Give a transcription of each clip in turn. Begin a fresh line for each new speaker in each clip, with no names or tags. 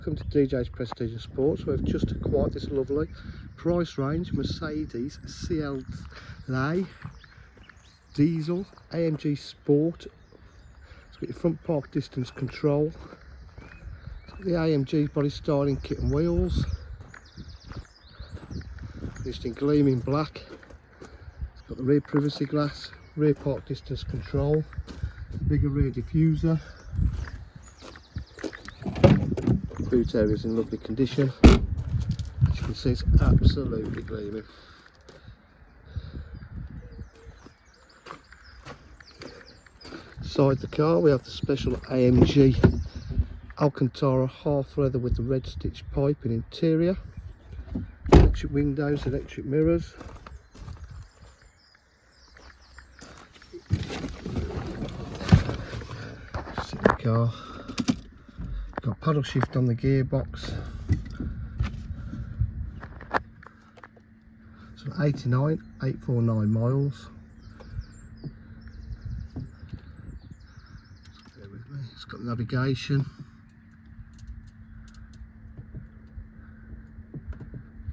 Welcome to DJ's Prestige and Sports. We've just acquired this lovely price range Mercedes CLA diesel AMG Sport. It's got your front park distance control. It's got the AMG body styling kit and wheels. Finished in gleaming black. It's got the rear privacy glass, rear park distance control, bigger rear diffuser. Boot area is in lovely condition. As you can see, it's absolutely gleaming. Inside the car we have the special AMG Alcantara half leather with the red stitched pipe and interior, electric windows, electric mirrors. Sit in the car. Got paddle shift on the gearbox. So 849 miles. Bear with me. It's got navigation.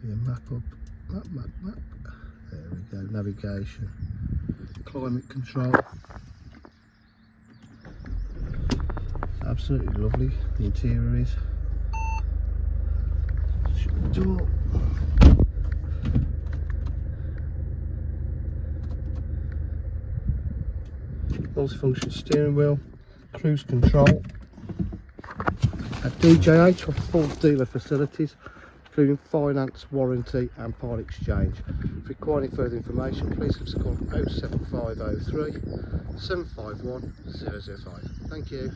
Yeah, map up. Map. There we go. Navigation. Climate control. Absolutely lovely, the interior is. Shut the door. Multifunction steering wheel, cruise control. At DJH for full dealer facilities, including finance, warranty and part exchange. If you require any further information, please give us a call 07503 751 005. Thank you.